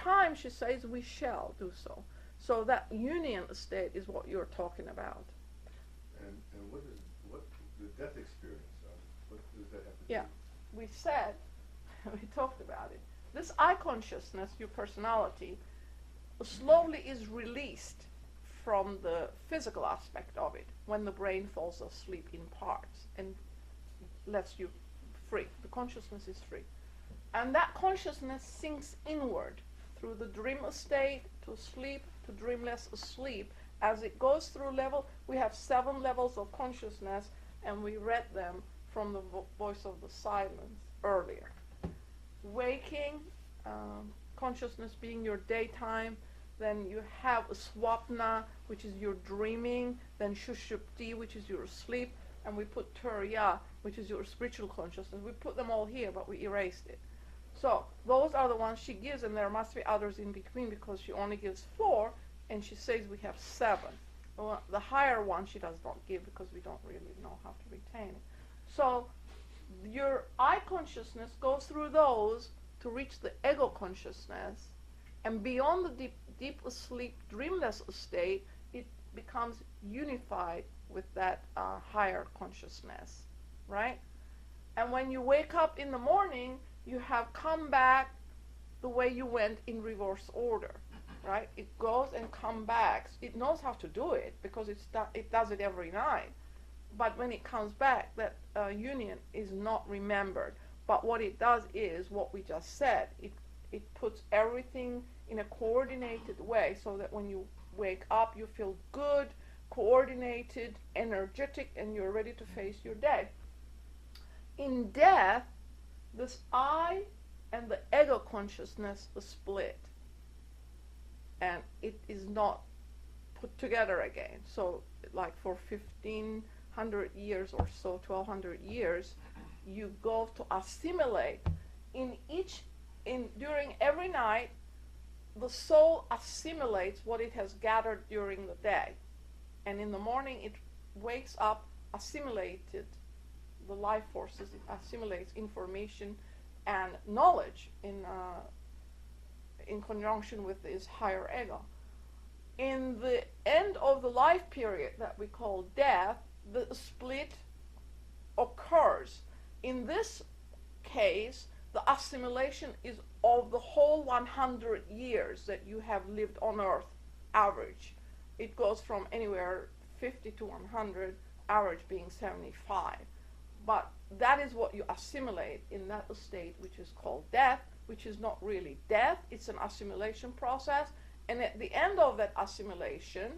time, she says, we shall do so. So that union state is what you're talking about. And what the death experience? What does that have to Yeah, do? we said, we talked about it. This I consciousness, your personality, slowly is released from the physical aspect of it when the brain falls asleep in parts and lets you free. The consciousness is free. And that consciousness sinks inward through the dream state to sleep to dreamless sleep. As it goes through level, we have 7 levels of consciousness, and we read them from the voice of the silence earlier. Waking, consciousness being your daytime, then you have a swapna, which is your dreaming, then shushupti, which is your sleep, and we put turiya, which is your spiritual consciousness. We put them all here, but we erased it. So those are the ones she gives, and there must be others in between because she only gives 4, and she says we have 7. Well, the higher one she does not give because we don't really know how to retain it. So your I consciousness goes through those to reach the ego consciousness, and beyond the deep asleep, dreamless state, it becomes unified with that higher consciousness, right? And when you wake up in the morning, you have come back the way you went in reverse order, right? It goes and comes back. It knows how to do it because it does it every night. But when it comes back, that union is not remembered. But what it does is what we just said. It puts everything in a coordinated way so that when you wake up, you feel good, coordinated, energetic, and you're ready to face your day. In death, this I and the ego consciousness is split, and it is not put together again. So like for 1500 years or so, 1200 years, you go to assimilate. During every night, the soul assimilates what it has gathered during the day, and in the morning it wakes up assimilated. The life forces, it assimilates information and knowledge in conjunction with this higher ego. In the end of the life period that we call death, the split occurs. In this case, the assimilation is of the whole 100 years that you have lived on Earth, average. It goes from anywhere 50 to 100, average being 75. But that is what you assimilate in that state, which is called death, which is not really death. It's an assimilation process. And at the end of that assimilation,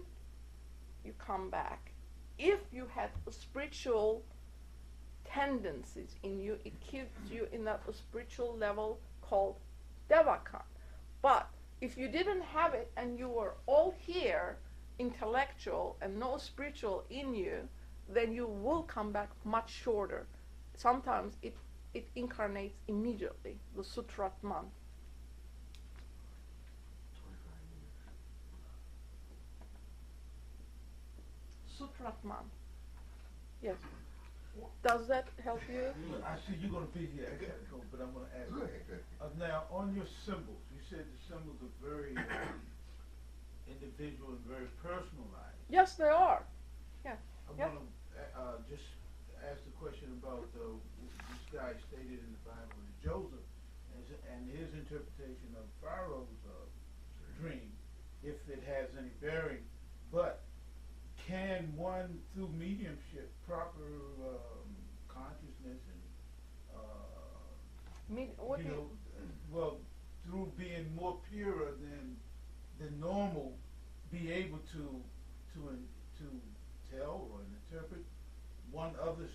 you come back. If you had spiritual tendencies in you, it keeps you in that spiritual level called Devakan. But if you didn't have it and you were all here, intellectual, and no spiritual in you, then you will come back much shorter. Sometimes it incarnates immediately, the Sutratman. 25 years. Sutratman. Yes. Does that help you? I see you're going to be here, but I'm going to ask you. Now, on your symbols, you said the symbols are very individual and very personalized. Yes, they are. Yeah. I'm Yep. going to just ask the question about this guy stated in the Bible is Joseph and his interpretation of Pharaoh's dream, if it has any bearing. But can one, through mediumship, proper consciousness and well, through being more purer than normal, be able to tell or interpret one other's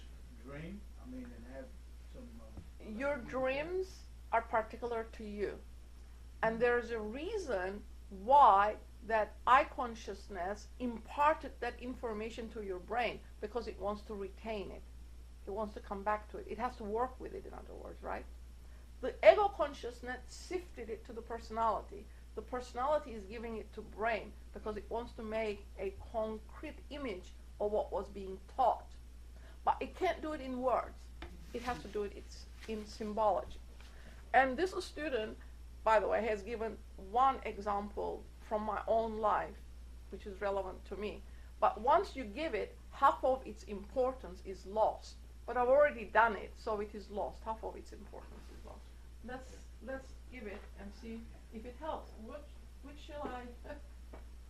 dream? I mean, and have some. Your dreams are particular to you, and there's a reason why that I consciousness imparted that information to your brain, because it wants to retain it. It wants to come back to it. It has to work with it, in other words, right? The ego consciousness sifted it to the personality. The personality is giving it to brain because it wants to make a concrete image of what was being taught. But it can't do it in words. It has to do it in symbology. And this student, by the way, has given one example from my own life, which is relevant to me. But once you give it, half of its importance is lost. But I've already done it, so it is lost. Half of its importance is lost. Let's give it and see if it helps. Which shall I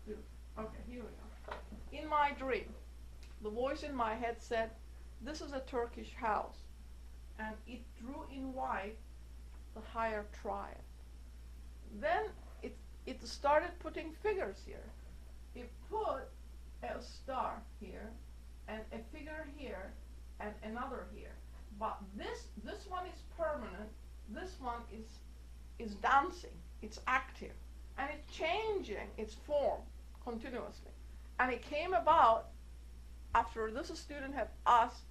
do? Okay, here we go. In my dream, the voice in my head said, "This is a Turkish house," and it drew in white the higher triad. Then it started putting figures here. It put a star here, and a figure here, and another here. But this one is permanent. This one is dancing. It's active, and it's changing its form continuously. And it came about after this student had asked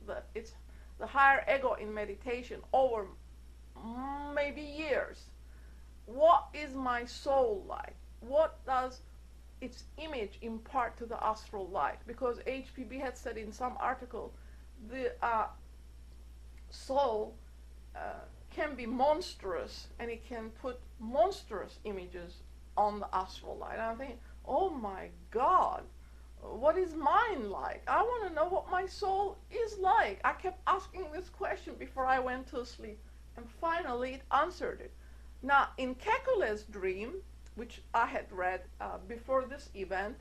the higher ego in meditation over maybe years, what is my soul like? What does its image impart to the astral light? Because HPB had said in some article, the soul can be monstrous, and it can put monstrous images on the astral light. And I'm thinking, oh my God, what is mine like? I want to know what my soul is like. I kept asking this question before I went to sleep, and finally it answered it. Now, in Kekule's dream, which I had read before this event,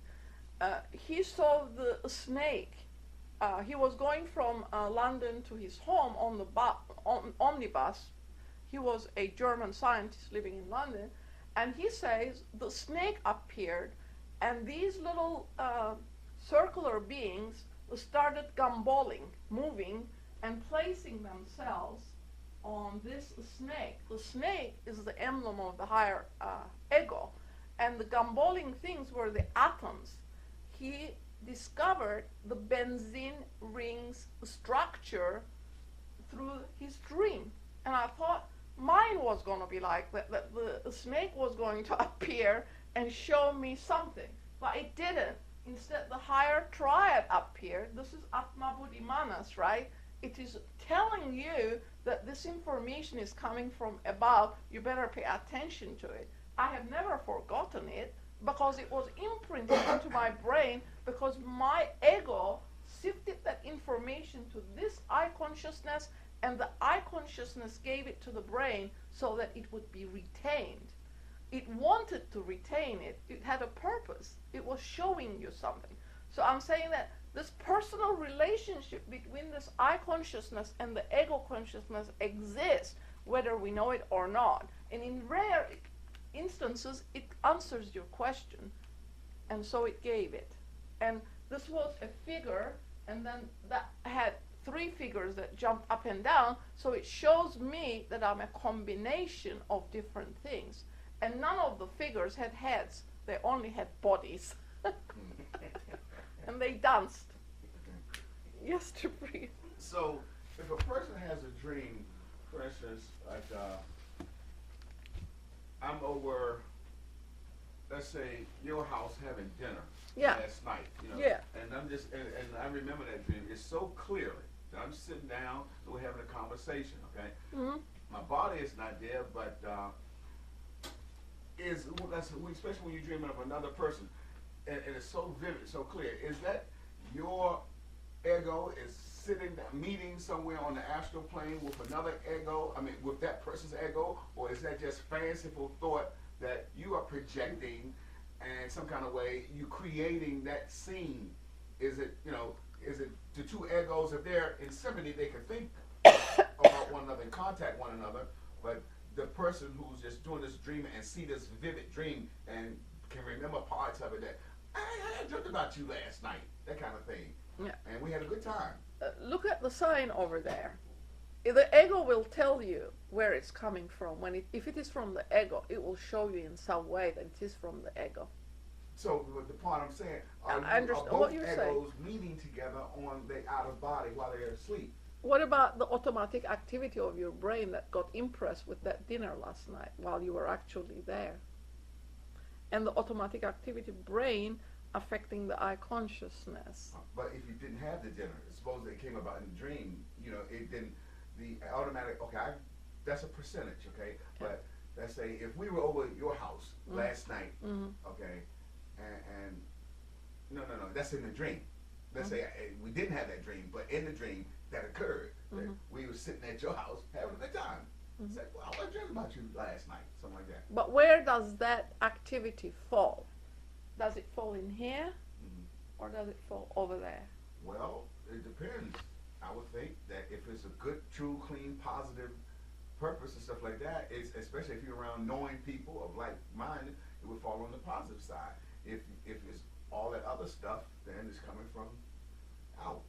he saw the snake. He was going from London to his home on the omnibus. He was a German scientist living in London, and he says the snake appeared, and these little circular beings started gamboling, moving, and placing themselves on this snake. The snake is the emblem of the higher ego, and the gamboling things were the atoms. He discovered the benzene rings structure through his dream, and I thought mine was going to be like that, the snake was going to appear and show me something, but it didn't. Instead, the higher triad appeared. This is Atma Buddhi Manas, right? It is telling you that this information is coming from above. You better pay attention to it. I have never forgotten it because it was imprinted into my brain, because my ego sifted that information to this eye consciousness, and the eye consciousness gave it to the brain so that it would be retained. It wanted to retain it. It had a purpose. It was showing you something. So I'm saying that this personal relationship between this eye consciousness and the ego consciousness exists, whether we know it or not. And in rare instances, it answers your question. And so it gave it. And this was a figure, and then that had 3 figures that jumped up and down. So it shows me that I'm a combination of different things. And none of the figures had heads. They only had bodies. And they danced. Yes, to breathe. So, if a person has a dream, for instance, like I'm over, let's say, your house having dinner last night, you know, and I'm just, and I remember that dream. It's so clearly that I'm sitting down and we're having a conversation. Okay, my body is not there, but especially when you're dreaming of another person, and it's so vivid, so clear. Is that your ego is sitting down, meeting somewhere on the astral plane with another ego? I mean, with that person's ego, or is that just fanciful thought that you are projecting, and some kind of way you creating that scene? Is it, you know, is it the 2 egos, if they're in symphony, they can think about one another and contact one another, but the person who's just doing this dream and see this vivid dream and can remember parts of it, that I dreamt about you last night, that kind of thing. Yeah. And we had a good time. Look at the sign over there. The ego will tell you where it's coming from. If it is from the ego, it will show you in some way that it is from the ego. So the part I'm saying, are understand both what you're egos saying. meeting together on the outer body while they're asleep? What about the automatic activity of your brain that got impressed with that dinner last night while you were actually there? And the automatic activity brain affecting the eye consciousness. But if you didn't have the dinner, suppose it came about in the dream, you know, it didn't, the automatic, okay, that's a percentage, okay? But let's say if we were over at your house last night, Mm-hmm. okay, and no, that's in the dream. Let's say we didn't have that dream, but in the dream that occurred, that we were sitting at your house having a good time. Said, well, I was dreaming about you last night, something like that. But where does that activity fall? Does it fall in here, or does it fall over there? Well, it depends. I would think that if it's a good, true, clean, positive purpose and stuff like that, it's, especially if you're around knowing people of like mind, it would fall on the positive side. If it's all that other stuff, then it's coming from out.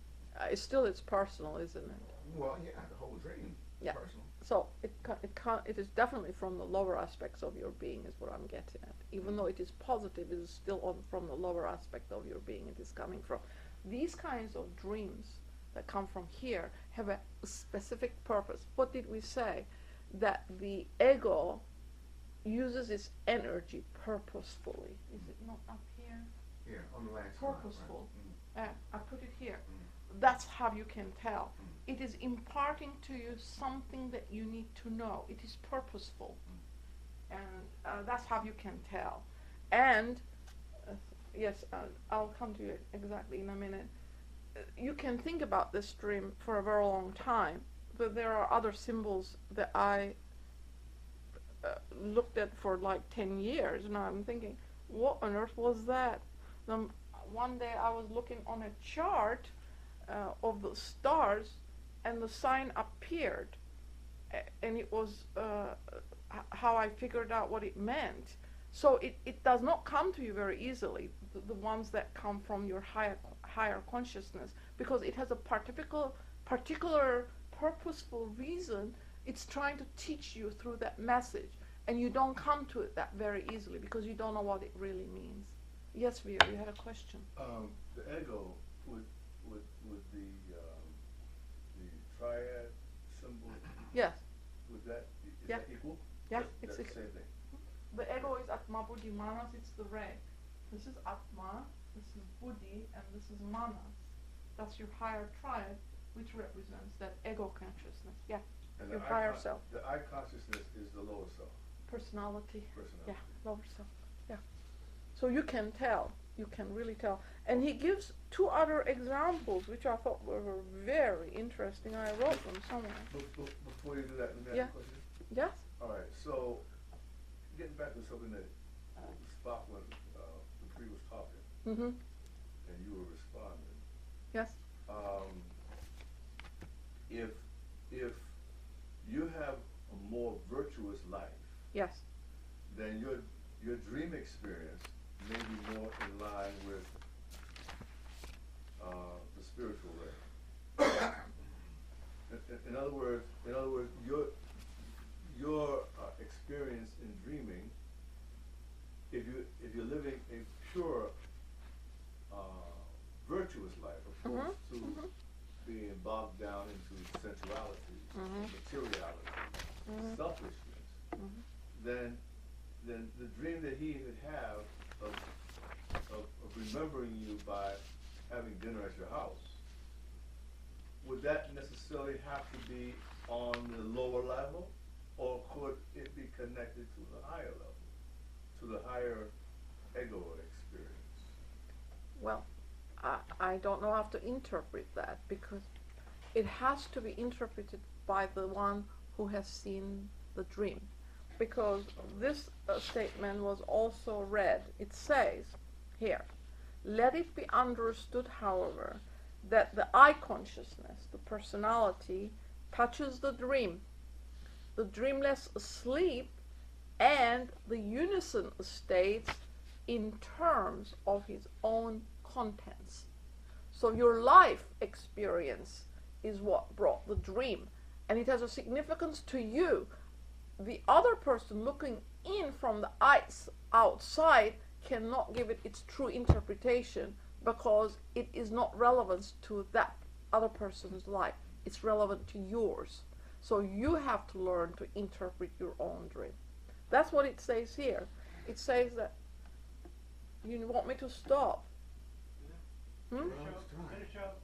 It's personal, isn't it? Well, yeah, the whole dream, Yeah. personal. So it is definitely from the lower aspects of your being, is what I'm getting at. Even though it is positive, it is still from the lower aspect of your being it is coming from. These kinds of dreams that come from here have a specific purpose. What did we say? That the ego uses its energy purposefully. Is it not up here? Yeah, on the last slide, Purposeful. right? I put it here. That's how you can tell. It is imparting to you something that you need to know. It is purposeful. And that's how you can tell. And, yes, I'll come to you exactly in a minute. You can think about this dream for a very long time, but there are other symbols that I looked at for like 10 years, and I'm thinking, what on earth was that? One day I was looking on a chart of the stars, and the sign appeared, and it was how I figured out what it meant. So it does not come to you very easily, the ones that come from your higher consciousness, because it has a particular purposeful reason. It's trying to teach you through that message, and you don't come to it that very easily because you don't know what it really means. Yes, Veer, you had a question. The ego with the triad symbol, Yes. would that, is Yeah. that equal? Yeah, That's it's the same thing. the ego is Atma Buddhi Manas, it's the red. This is Atma, this is Buddhi, and this is Manas. That's your higher triad, which represents that ego consciousness. Yeah, And your the higher self. The I consciousness is the lower self, Personality. personality. Yeah, lower self. Yeah. So you can tell. You can really tell. And he gives two other examples, which I thought were very interesting. I wrote them somewhere. Before you do that, let me ask Yeah. you a question. Yes? All right, so getting back to something that Spock when Dupree was talking Mm-hmm. and you were responding. Yes. If you have a more virtuous life, Yes. then your dream experience may be more in line with the spiritual way. In other words, your experience in dreaming, if you're living a pure, virtuous life, opposed to being bogged down into sensuality, materiality, selfishness, then the dream that he would have of remembering you by having dinner at your house, would that necessarily have to be on the lower level, or could it be connected to the higher level, to the higher ego experience? Well, I don't know how to interpret that, because it has to be interpreted by the one who has seen the dream. Because this statement was also read. It says here, let it be understood, however, that the I consciousness, the personality, touches the dream, the dreamless sleep, and the unison states in terms of his own contents. So your life experience is what brought the dream, and it has a significance to you. The other person looking in from the eyes outside cannot give it its true interpretation, because it is not relevant to that other person's life. It's relevant to yours. So you have to learn to interpret your own dream. That's what it says here. It says that, you want me to stop? Hmm? Finish up.